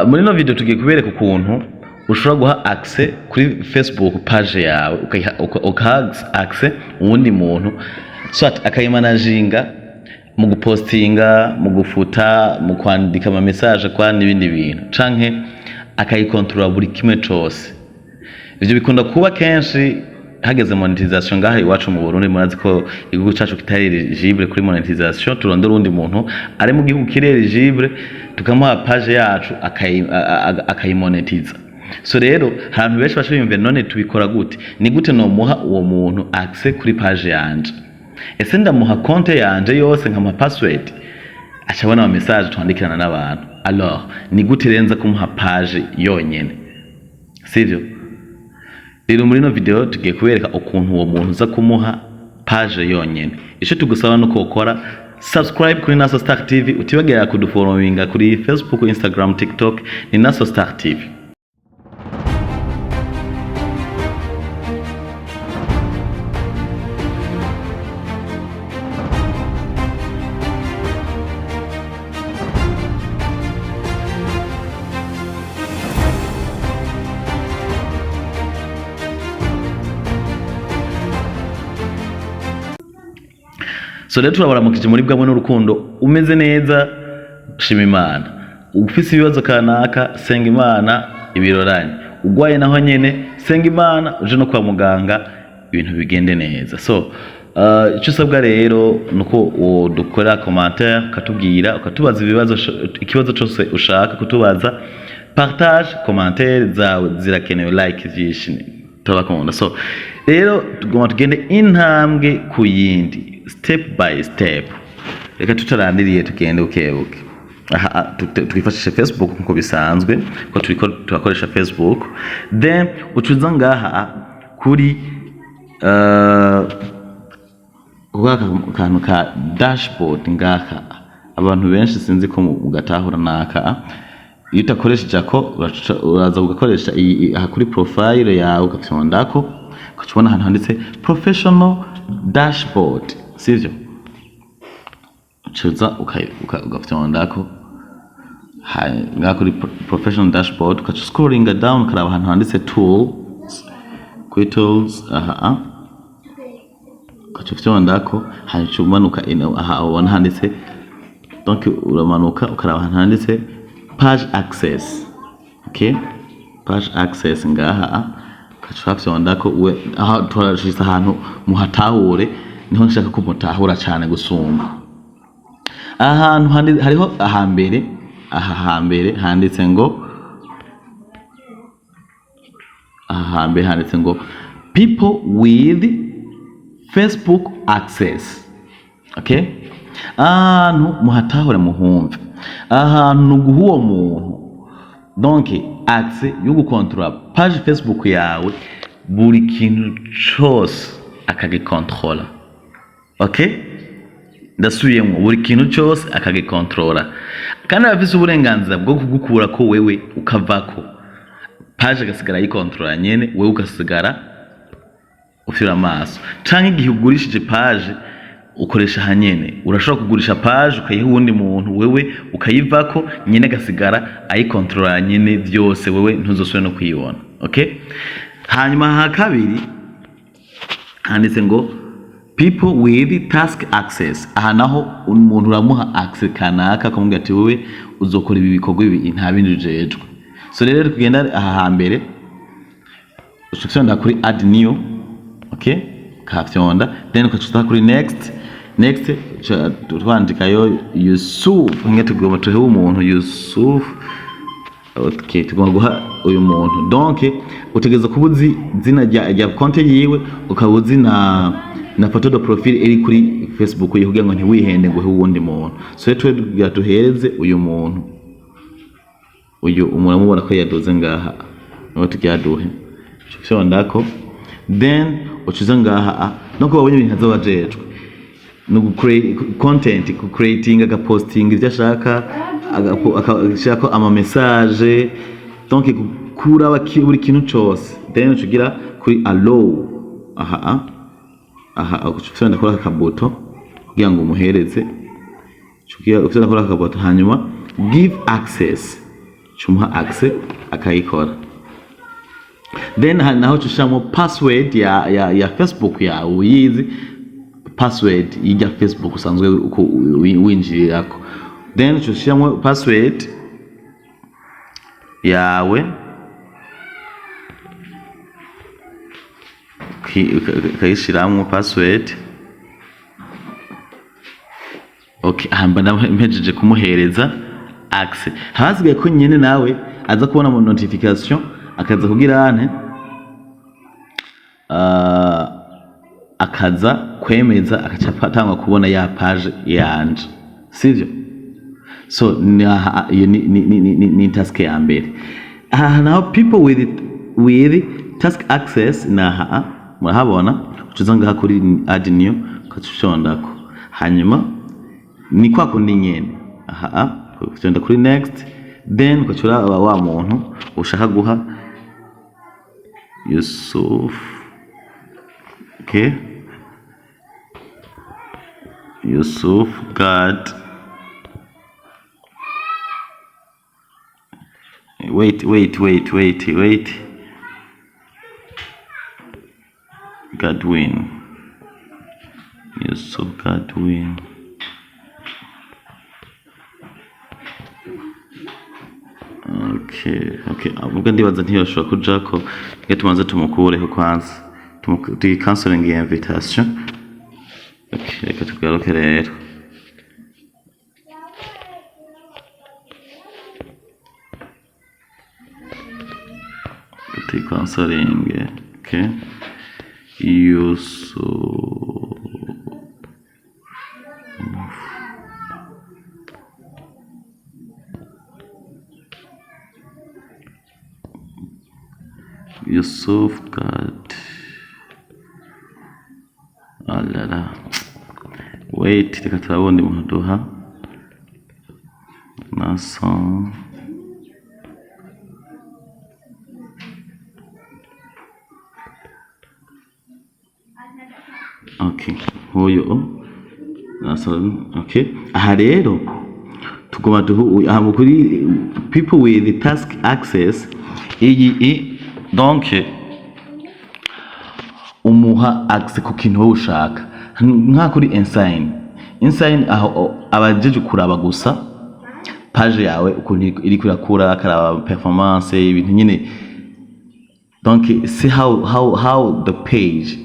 muri no video tugiye kubereka ukuntu ushobora guha access kuri Facebook page yawe ukaha access uwundi muntu akayimanaginga mu gupostinga, mu gufuta, mu kwandika ama message kwa n'ibindi bintu canke akayikontrola buri kimwe cyose. Ivyo bikunda kuba kenshi hageze monetization ngaha iwacu mu Burundi. Murazi ko igihugu cyacu kitari eligible kuri monetization, turondera undi muntu ari mu gihugu kiri eligible tukamuha page yacu akayimonetiza. So rero abantu benshi bashobora none tubikora gute? Ni gute no muha uwo muntu access kuri page yanje? Ese ndamuha konte yanje yose nkama password acabona ama message twandikirana n'abantu? Alors ni gute renza kumuha page yonyene? Sivyo? Rero muri no video tugiye kubereka ukuntu uwo muntu uza kumuha page yonyene. Ico tugusaba no kokora subscribe kuri Naso Star TV, utibagera kudufollowinga kuri Facebook, Instagram, TikTok ni Naso Star TV. So rero turabaramukije muri bwamwe n'urukundo umeze neza, shima Imana. Ufise ibibazo kanaka senga Imana ibiroranye, ugwaye naho nyene senga Imana, uje no kwa muganga ibintu bigende neza. So icyo usabwa rero nuko dukora commentaire, ukatubwira, ukatubaza ikibazo cyose ushaka kutubaza, partage commentaire zawe zirakenewe, like vyinshi turabakunda. So rero tugomba tugende intambwe ku yindi, step by step. Reka tutarandiriye tugende ukebuke. Twifashishe Facebook nko bisanzwe ko turakoresha Facebook, then ucuza ngaha kuri kantu ka dashboard ngaha. Abantu benshi sinzi ko mugatahura naka iyo utakoresha ko uraza ugakoresha aha kuri profile yawe ukafyondako ukacubona ahantu handitse professional dashboard, sivyo? Ucuza ugafyondako ngaha kuri professional dashboard, ukaca scrolling down ukaraba ahantu handitse tools, kuri tools aha ukaca ufyondako hanyuma umanuka aha ubona handitse, donc uramanuka ukaraba ahantu handitse page access. Okay, page access ngaha kacufyondako we aha turashisa ahantu muhatahure, niho nshaka ko mutahura cyane gusumba. Ahantu hariho ahambere handitse ngo handitse ngo people with Facebook access. Okay, ahantu muhatahure muhumve, ahantu guhuwo muntu donc access yo gukontrola page Facebook yawe buri kintu cyose akagikontrola. Okay, ndasubiyemo buri kintu cyose akagikontrola, kandi afise uburenganzira bwo kugukura ko wewe ukavako, page gasigara yikontrola nyene, wewe ugasigara ufira amaso. Canke igihe ugurishije page ukoresha hanyene, urashobora kugurisha page ukayiha uwundi muntu, wewe ukayivako nyene gasigara ayikontrola nyene byose, wewe ntuzosubira no kuyibona. Okay, hanyuma ha kabiri handitse ngo people with task access. Aha naho umuntu uramuha access kanaka kumubwira ati wewe uzokora ibi bikorwa ibi nta bindi ujejwe. So rero kugenda aha hambere ushobora kuri add new. Okay, kafyonda then ukacuta kuri next twandikayo Yusuf, nge tugomba tuhe umuntu Yusuf. Okay, tugomba guha uyu muntu, donc utegeza kubuzi zina rya konte yiwe, ukabuzi na photo de profile iri kuri Facebook ye kugira ngo ntiwihende ngo he uwundi muntu. So rero tuhereze uyu muntu, uyu umuramubona ko yadoze ngaha, no tugiyaduhe cyo ndako, then ucuza ngaha no ko babonye ibintu azobajejwe no content, ku creating agaposting ivyo ashaka, agashaka ama message, donc kura buri kintu cyose, then ucugira kuri allow. Aha ucuza ndakora akaboto kugira ngo umuhereze, ucugira ufite ndakora akaboto, hanyuma give access. cumuha access akayikora. Then naho cushamo password ya Facebook yawe uyizi, password ya Facebook usanzwe uko winjirirako. Then cushamo password yawe kayishiramwo password. Okay, hamba mpejeje kumuhereza access. Hasigaye ko nyene nawe aza kubona mu notification akaza kugira ane akaza kwemeza akacapatanga kubona ya page yanje, sivyo? So ni task ya mbere. Now people with task access na murahabona ucuzanga kuri add new kacushondako, hanyuma ni kwa kundi nyene ukagenda kuri next, then ukacura wa muntu ushaka guha Yusuf. Okay, Yusuf God. Wait. Godwin. Yusuf Godwin. Okay. Ubwo ndibaza ntiyoshobora kujako, tumanze tumukureho kwanza. Canceling the invitation. Okay, reka tugaruke rero. Canceling. Okay. Yusuf God. Alala. Wait, reka turabona imuduha. Nason. Okay, huyo Nason. Okay, aha rero tugoma kuri people with task access. Iyi donc umuha access ku kintu wowe ushaka, nka kuri insign aho abajeje kuraba gusa page yawe ukuntu iri kurakura, akaraba performance ibintu nyine. Donc see how the page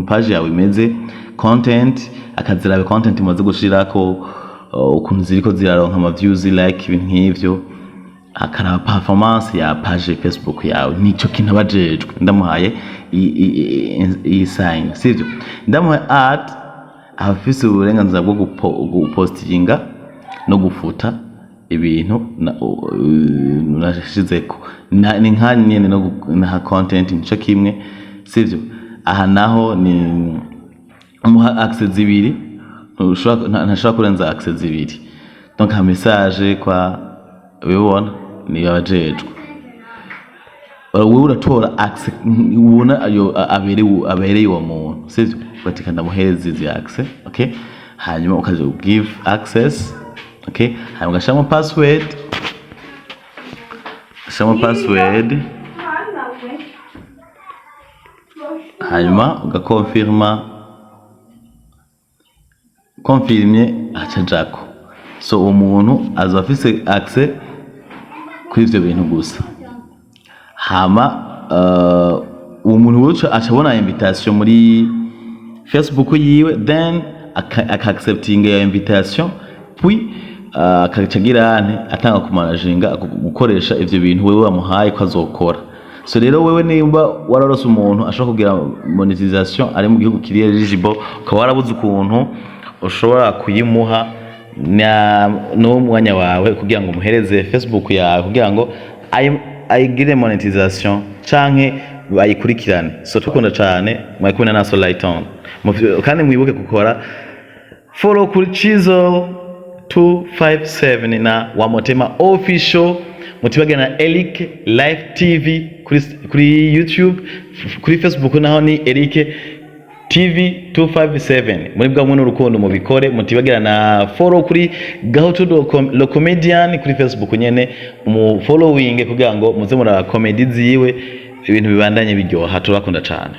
page yawe imeze, content akazirabe content mumaze gushirako ukuntu ziriko ziraronka ama views, like ibintu nk'ivyo, akaraba performance ya page Facebook yawe. Nico kintu abajejwe. Ndamuhaye iyi sign, sivyo? Ndamuhaye add afise uburenganzira bwo gupostinga no gufuta ibintu nashizeko, ni nka nyene na content nico kimwe, sivyo? Aha naho ni umuha access zibiri, ntashobora kurenza access zibiri. Donc ha message kwa wibona ni abajejwe. Wewe uratora access ubona ayo abereye uwo muntu, sivyo? Batika ndamuhereza izi access. Okay, hanyuma ukaje give access. Okay, hanyuma gashamo password. Hanyuma confirme acajako. So umuntu azafise access kuri ivyo bintu gusa. Hama umuntu wese acabona invitation muri Facebook yiwe, then accepting ya invitation, puis akacagira atanga kumanaginga gukoresha ivyo bintu wewe wamuhaye ko azokora. So rero wewe nimba wararose umuntu ashaka kugira monetization ari mu gihugu kiri eligible, ukaba warabuze ukuntu ushobora kuyimuha no mwanya wawe kugira ngo muhereze Facebook yawe kugira ngo ayigire monetization canke bayikurikirane. So tukunda cyane mwakumena na Soliton, kandi mwibuke gukora follow kuri Chizo 257 na Wamotema official, mutibage na Eric Live TV kuri YouTube, kuri Facebook naho ni Eric TV 257 muri bwa mwe n'urukundo mubikore mutibagira na follow kuri Gahutu le comedian kuri Facebook nyene mu following kugira ngo muze mura comedy ziwe ibintu bibandanye biryoha turakunda cyane.